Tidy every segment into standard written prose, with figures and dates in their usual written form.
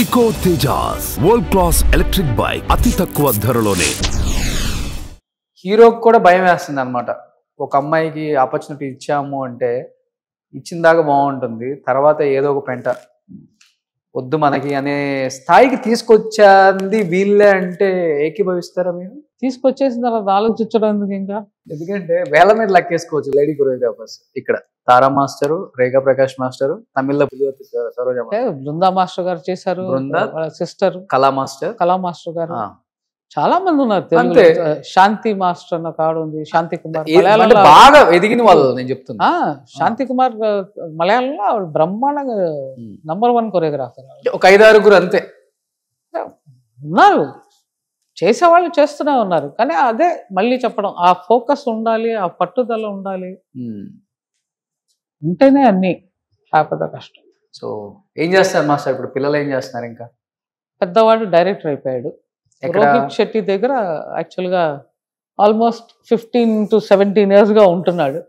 ఇకో Tejas world class electric bike అతి తక్కువ ధరలోనే. హీరోకి కూడా భయం వేస్తుంది అనమాట. ఒక అమ్మాయికి ఆపర్చునిటీ ఇచ్చాము అంటే ఇచ్చిన దాకా బాగుంటుంది, తర్వాత ఏదో ఒక పెంట వద్దు మనకి అనే స్థాయికి తీసుకొచ్చింది వీళ్ళే అంటే ఏకీభవిస్తారా మీరు? తీసుకొచ్చేసిన తర్వాత ఆలోచించడం ఎందుకు ఇంకా? ఎందుకంటే వేల మీద లెక్కేసుకోవచ్చు లేడీ కొరియోగ్రాఫర్స్. ఇక్కడ తారా మాస్టరు, రేఖా ప్రకాష్ మాస్టరు, తమిళ్లో సరోజ, బృందా మాస్టర్ గారు చేశారు, సిస్టర్ కళా మాస్టర్, కళా మాస్టర్ గారు, చాలా మంది ఉన్నారు తెలుగులో. శాంతి మాస్టర్ అన్న కాడు ఉంది, శాంతి కుమార్ మలయాళంలో బాగా ఎదిగిన వాళ్ళు నేను చెప్తున్నా. శాంతి కుమార్ మలయాళంలో ఆవిడ బ్రహ్మాండంగా #1 కొరియోగ్రాఫర్. ఒక 5-6 అంతే ఉన్నారు, చేసేవాళ్ళు చేస్తూనే ఉన్నారు. కానీ అదే మళ్ళీ చెప్పడం, ఆ ఫోకస్ ఉండాలి, ఆ పట్టుదల ఉండాలి, ఉంటేనే అన్ని కాకపోతే కష్టం. సో ఏం చేస్తారు మాస్టర్ ఇప్పుడు? పిల్లలు ఏం చేస్తున్నారు? ఇంకా పెద్దవాడు డైరెక్టర్ అయిపోయాడు. రోహిత్ శెట్టి దగ్గర యాక్చువల్గా ఆల్మోస్ట్ 15 to 17 years గా ఉంటున్నాడు.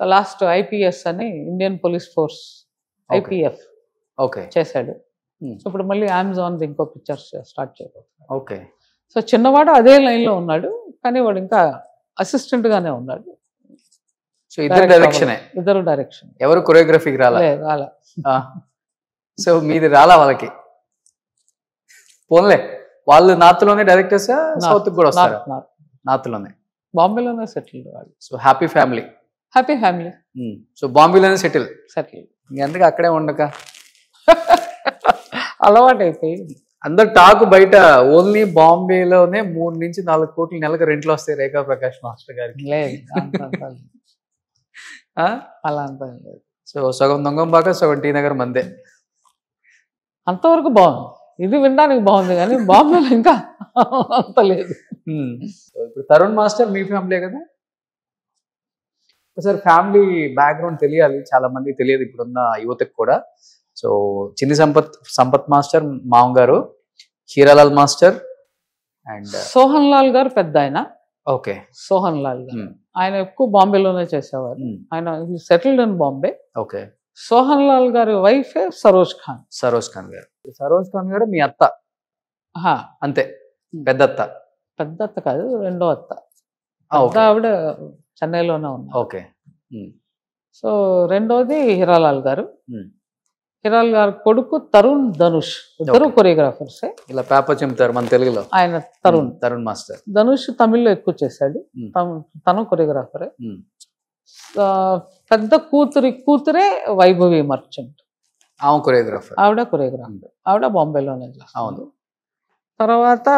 లాస్ట్ IPS అని ఇండియన్ పోలీస్ ఫోర్స్ IPF చేశాడు. సో ఇప్పుడు మళ్ళీ అమెజాన్ ఇంకో పిక్చర్స్ స్టార్ట్ చేయబోతున్నాడు. ఓకే. సో చిన్నవాడు అదే లైన్లో ఉన్నాడు, కానీ వాడు ఇంకా అసిస్టెంట్ గానే ఉన్నాడు. సో ఇద్దరు డైరెక్షన్. ఎవరు కొరియోగ్రఫీకి రాలే? సో మీది రాలా వాళ్ళకి? పోన్లే, వాళ్ళు నార్త్లోనే డైరెక్టర్సా, సౌత్ కూడా వస్తారు? నార్త్లోనే, బాంబేలోనే సెటిల్ వాళ్ళు. So happy family. సో బాంబేలోనే సెటిల్. ఎందుకు అక్కడే ఉండక? అలవాటు అయిపోయింది. అందరు టాక్ బయట ఓన్లీ బాంబేలోనే 3 నుంచి 4 కోట్లు నెలకు రెంట్లు వస్తాయి రేఖా ప్రకాష్ మాస్టర్ గారికి. లేదు అలా అంతా లేదు. సో సగం దొంగంబాక సగం టీ నగర్ మందే. అంతవరకు బాగుంది, ఇది వినడానికి బాగుంది, కానీ బాంబేలో ఇంకా అంత లేదు. ఇప్పుడు తరుణ్ మాస్టర్ మీ ఫ్యామిలీ కదా? ఒకసారి ఫ్యామిలీ బ్యాక్గ్రౌండ్ తెలియాలి, చాలా మందికి తెలియదు ఇప్పుడున్న యువతకు కూడా. సో చిన్ని సంపత్ మాస్టర్ మామగారు, హీరాలాల్ మాస్టర్ అండ్ సోహన్ లాల్ గారు పెద్ద ఆయన. ఓకే. సోహన్ లాల్ గారు ఆయన ఎక్కువ బాంబేలోనే చేసేవారు. ఆయన settled in Bombay. Okay. Sohan Lal గారి వైఫ్ సరోజ్ ఖాన్ గారు. సరోజ్ ఖాన్ గారు మీ అత్త? అంతే, పెద్దత్త కాదు, రెండో అత్త. ఆవిడ చెన్నైలోనే ఉన్నారు. ఓకే. సో రెండోది హీరాలాల్ గారు. హీరాల్ గారి కొడుకు తరుణ్ ధనుష్, ఇద్దరు కొరియోగ్రాఫర్సే. ఇలా పేపర్ చెప్తారు మన తెలుగులో. ఆయన తరుణ్ మాస్టర్. ధనుష్ తమిళ్లో ఎక్కువ చేశాడు, తను కొరియోగ్రాఫరే. పెద్ద కూతురే వైభవి మర్చెంట్, ఆవిడ కొరియోగ్రాఫర్. ఆవిడ బాంబేలోనే చేస్తుంది. తర్వాత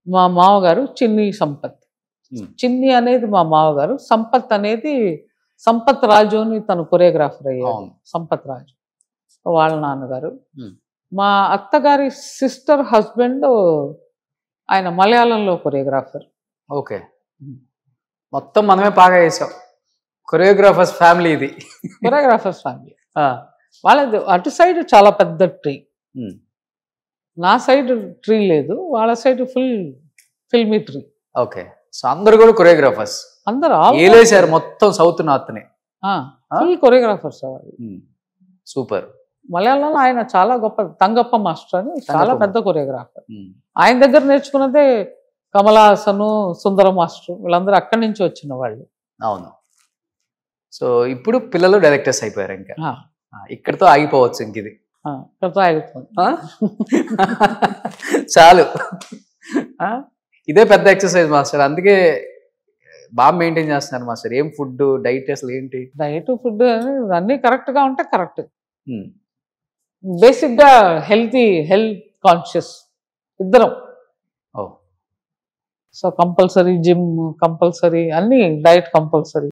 మా మామగారు చిన్ని సంపత్. చిన్ని అనేది మా మామగారు, సంపత్ అనేది సంపత్ రాజు అని తను కొరియోగ్రాఫర్ అయ్యాడు. సంపత్ రాజు వాళ్ళ నాన్నగారు. మా అత్తగారి సిస్టర్ హస్బెండ్ ఆయన మలయాళంలో కొరియోగ్రాఫర్. ఓకే. మొత్తం మనమే బాగా చేసాం. కొరియోగ్రాఫర్స్ ఫ్యామిలీ ఇది. వాళ్ళది అటు సైడ్ చాలా పెద్ద ట్రీ, నా సైడ్ ట్రీ లేదు, వాళ్ళ side full filmy tree. Okay. So అందరు కూడా కొరియోగ్రాఫర్స్, అందరూ ఏలేసారు మొత్తం సౌత్ నార్త్ని. Full choreographers. సూపర్. మలయాళంలో ఆయన చాలా గొప్ప, తంగప్ప మాస్టర్ అని చాలా పెద్ద కొరియోగ్రాఫర్. ఆయన దగ్గర నేర్చుకున్నదే కమల్ హాసన్, సుందర మాస్టర్, వీళ్ళందరూ అక్కడి నుంచి వచ్చిన వాళ్ళు. అవును. సో ఇప్పుడు పిల్లలు డైరెక్టర్స్ అయిపోయారు, ఇంకా ఇక్కడితో ఆగిపోవచ్చు. ఇంక ఇది ఇక్కడితో ఆగిపోతుంది చాలు. ఇదే పెద్ద ఎక్సర్సైజ్ మాస్టర్, అందుకే బాగా మెయింటైన్ చేస్తున్నారు మాస్టర్. ఏం ఫుడ్, డైట్ అసలు ఏంటి? డైట్, ఫుడ్ అన్నీ కరెక్ట్గా ఉంటే కరెక్ట్. బేసిక్గా హెల్త్ కాన్షియస్ ఇద్దరం. సో కంపల్సరీ జిమ్, కంపల్సరీ అన్ని, డైట్ కంపల్సరీ.